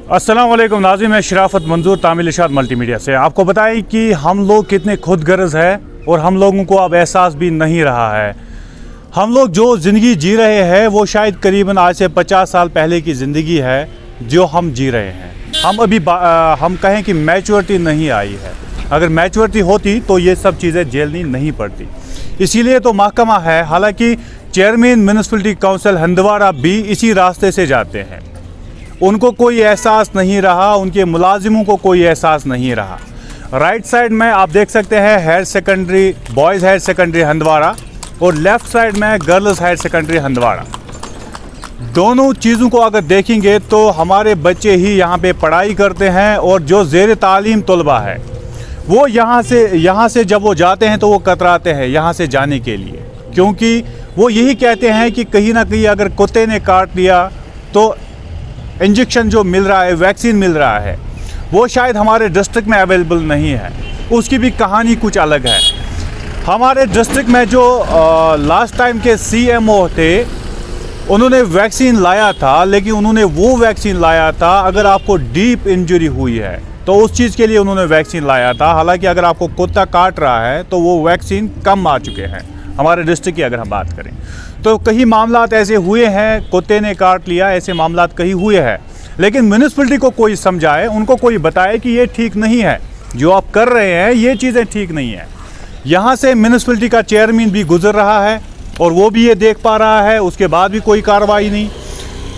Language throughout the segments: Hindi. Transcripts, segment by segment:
अस्सलाम वालेकुम नाज़रीन, मैं शराफत मंजूर तामिल इरशाद मल्टीमीडिया से आपको बताएं कि हम लोग कितने खुदगर्ज़ है और हम लोगों को अब एहसास भी नहीं रहा है। हम लोग जो ज़िंदगी जी रहे हैं वो शायद करीबन आज से 50 साल पहले की ज़िंदगी है जो हम जी रहे हैं। हम अभी हम कहें कि मैच्योरिटी नहीं आई है। अगर मैच्योरिटी होती तो ये सब चीज़ें झेलनी नहीं पड़ती। इसीलिए तो महकमा है, हालांकि चेयरमैन म्यूनिसिपैलिटी काउंसिल हंदवाड़ा भी इसी रास्ते से जाते हैं। उनको कोई एहसास नहीं रहा, उनके मुलाजिमों को कोई एहसास नहीं रहा। राइट साइड में आप देख सकते हैं higher secondary, boys higher secondary Handwara और लेफ़्ट साइड में गर्ल्स हायर सेकेंडरी हंदवाड़ा। दोनों चीज़ों को अगर देखेंगे तो हमारे बच्चे ही यहाँ पे पढ़ाई करते हैं और जो ज़ेर तालीम तलबा है वो यहाँ से जब वो जाते हैं तो वो कतराते हैं यहाँ से जाने के लिए, क्योंकि वो यही कहते हैं कि कहीं ना कहीं अगर कुत्ते ने काट लिया तो इंजेक्शन जो मिल रहा है, वैक्सीन मिल रहा है, वो शायद हमारे डिस्ट्रिक्ट में अवेलेबल नहीं है। उसकी भी कहानी कुछ अलग है। हमारे डिस्ट्रिक्ट में जो लास्ट टाइम के CMO थे उन्होंने वैक्सीन लाया था, लेकिन उन्होंने वो वैक्सीन लाया था अगर आपको डीप इंजरी हुई है तो उस चीज़ के लिए उन्होंने वैक्सीन लाया था। हालांकि अगर आपको कुत्ता काट रहा है तो वो वैक्सीन कम आ चुके हैं। हमारे डिस्ट्रिक्ट की अगर हम बात करें तो कई मामलात ऐसे हुए हैं, कुत्ते ने काट लिया, ऐसे मामलात कहीं हुए हैं, लेकिन म्यूनिसिपैलिटी को कोई समझाए, उनको कोई बताए कि ये ठीक नहीं है, जो आप कर रहे हैं ये चीज़ें ठीक नहीं है। यहाँ से म्यूनिसिपैलिटी का चेयरमैन भी गुजर रहा है और वो भी ये देख पा रहा है, उसके बाद भी कोई कार्रवाई नहीं।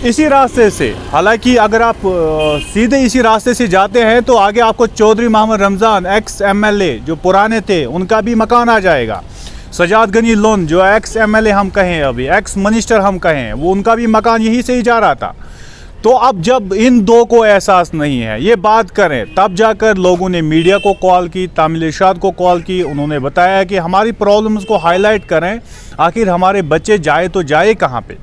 इसी रास्ते से, हालांकि अगर आप सीधे इसी रास्ते से जाते हैं तो आगे आपको चौधरी मोहम्मद रमज़ान एक्स MLA जो पुराने थे उनका भी मकान आ जाएगा। सजाद गनी लोन जो एक्स MLA हम कहें, अभी एक्स मिनिस्टर हम कहें, वो उनका भी मकान यहीं से ही जा रहा था। तो अब जब इन दो को एहसास नहीं है, ये बात करें, तब जाकर लोगों ने मीडिया को कॉल की, तामिल इरशाद को कॉल की। उन्होंने बताया कि हमारी प्रॉब्लम्स को हाईलाइट करें, आखिर हमारे बच्चे जाए तो जाए कहाँ पे।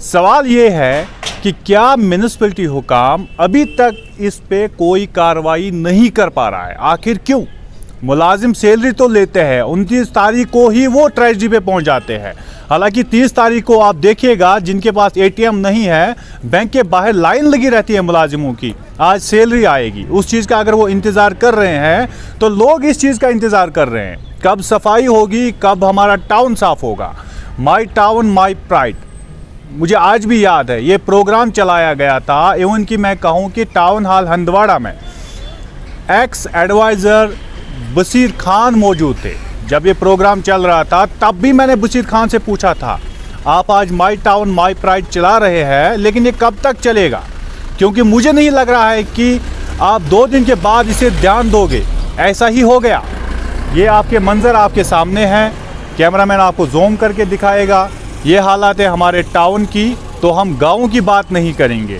सवाल ये है कि क्या म्यूनिसिपैलिटी हुकाम अभी तक इस पे कोई कार्रवाई नहीं कर पा रहा है? आखिर क्यों? मुलाजिम सैलरी तो लेते हैं, 29 तारीख को ही वो ट्रेजरी पे पहुंच जाते हैं। हालांकि 30 तारीख को आप देखिएगा जिनके पास ATM नहीं है, बैंक के बाहर लाइन लगी रहती है मुलाजिमों की, आज सैलरी आएगी। उस चीज़ का अगर वो इंतज़ार कर रहे हैं तो लोग इस चीज़ का इंतज़ार कर रहे हैं, कब सफाई होगी, कब हमारा टाउन साफ़ होगा। माई टाउन माई प्राइड, मुझे आज भी याद है ये प्रोग्राम चलाया गया था। इवन कि मैं कहूँ कि टाउन हॉल हंदवाड़ा में एक्स एडवाइज़र बशीर खान मौजूद थे जब ये प्रोग्राम चल रहा था। तब भी मैंने बशीर खान से पूछा था, आप आज माई टाउन माई प्राइड चला रहे हैं, लेकिन ये कब तक चलेगा? क्योंकि मुझे नहीं लग रहा है कि आप 2 दिन के बाद इसे ध्यान दोगे। ऐसा ही हो गया। ये आपके मंजर आपके सामने हैं, कैमरामैन आपको जूम करके दिखाएगा। ये हालात है हमारे टाउन की, तो हम गाँव की बात नहीं करेंगे।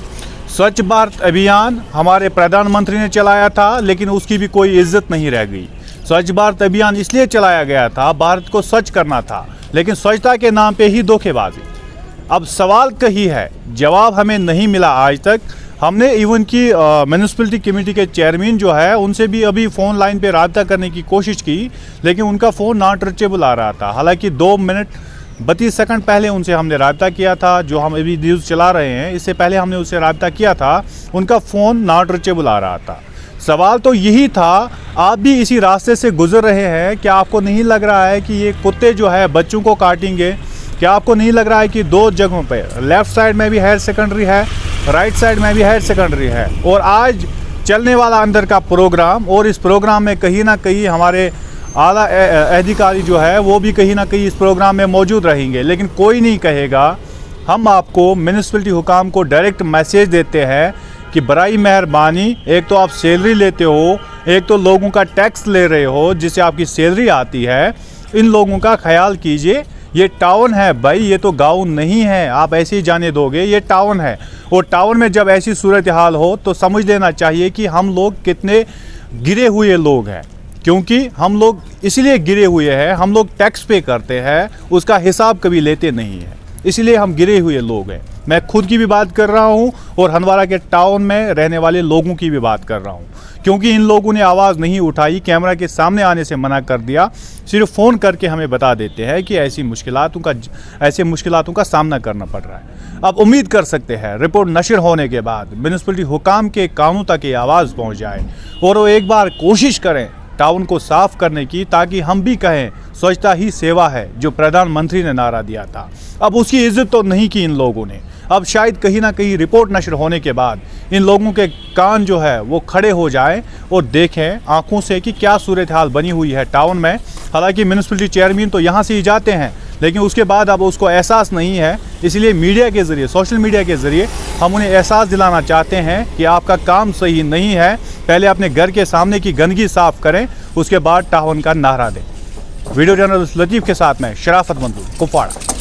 स्वच्छ भारत अभियान हमारे प्रधानमंत्री ने चलाया था, लेकिन उसकी भी कोई इज्जत नहीं रह गई। स्वच्छ भारत अभियान इसलिए चलाया गया था, भारत को स्वच्छ करना था, लेकिन स्वच्छता के नाम पे ही धोखेबाजी। अब सवाल कहीं है, जवाब हमें नहीं मिला आज तक। हमने इवन की म्यूनिसिपैलिटी कमेटी के चेयरमैन जो है उनसे भी अभी फ़ोन लाइन पे रब्ता करने की कोशिश की, लेकिन उनका फ़ोन नॉट रीचेबल आ रहा था। हालांकि 2 मिनट 32 सेकंड पहले उनसे हमने रब्ता किया था, जो हम अभी न्यूज़ चला रहे हैं, इससे पहले हमने उससे रब्ता किया था, उनका फ़ोन नॉट रीचेबल आ रहा था। सवाल तो यही था, आप भी इसी रास्ते से गुजर रहे हैं, क्या आपको नहीं लग रहा है कि ये कुत्ते जो है बच्चों को काटेंगे? क्या आपको नहीं लग रहा है कि 2 जगहों पे, लेफ़्ट साइड में भी हायर सेकेंडरी है, राइट साइड में भी हायर सेकेंडरी है, और आज चलने वाला अंदर का प्रोग्राम, और इस प्रोग्राम में कहीं ना कहीं हमारे आला अधिकारी जो है वो भी कहीं ना कहीं इस प्रोग्राम में मौजूद रहेंगे, लेकिन कोई नहीं कहेगा। हम आपको म्यूनिसिपैलिटी हुकाम को डायरेक्ट मैसेज देते हैं कि बराई मेहरबानी, एक तो आप सैलरी लेते हो, एक तो लोगों का टैक्स ले रहे हो जिससे आपकी सैलरी आती है, इन लोगों का ख्याल कीजिए। ये टाउन है भाई, ये तो गाँव नहीं है, आप ऐसे ही जाने दोगे? ये टाउन है, और टाउन में जब ऐसी सूरत हाल हो तो समझ लेना चाहिए कि हम लोग कितने गिरे हुए लोग हैं। क्योंकि हम लोग इसलिए गिरे हुए हैं, हम लोग टैक्स पे करते हैं, उसका हिसाब कभी लेते नहीं हैं, इसलिए हम गिरे हुए लोग हैं। मैं खुद की भी बात कर रहा हूं और हंदवाड़ा के टाउन में रहने वाले लोगों की भी बात कर रहा हूं, क्योंकि इन लोगों ने आवाज़ नहीं उठाई, कैमरा के सामने आने से मना कर दिया, सिर्फ फ़ोन करके हमें बता देते हैं कि ऐसी मुश्किलातों का सामना करना पड़ रहा है। अब उम्मीद कर सकते हैं रिपोर्ट नशर होने के बाद म्यूनिसिपैलिटी हुकाम के कानों तक ये आवाज़ पहुँच जाए और वो एक बार कोशिश करें टाउन को साफ करने की, ताकि हम भी कहें स्वच्छता ही सेवा है, जो प्रधानमंत्री ने नारा दिया था। अब उसकी इज्जत तो नहीं की इन लोगों ने। अब शायद कहीं ना कहीं रिपोर्ट नशर होने के बाद इन लोगों के कान जो है वो खड़े हो जाएं और देखें आंखों से कि क्या सूरत हाल बनी हुई है टाउन में। हालांकि म्यूनिसिपैलिटी चेयरमैन तो यहाँ से ही जाते हैं, लेकिन उसके बाद अब उसको एहसास नहीं है, इसलिए मीडिया के ज़रिए, सोशल मीडिया के ज़रिए हम उन्हें एहसास दिलाना चाहते हैं कि आपका काम सही नहीं है। पहले अपने घर के सामने की गंदगी साफ़ करें, उसके बाद टाउन का नारा दें। वीडियो जर्नलिस्ट लतीफ़ के साथ में शराफत मंजूर, कुपवाड़ा।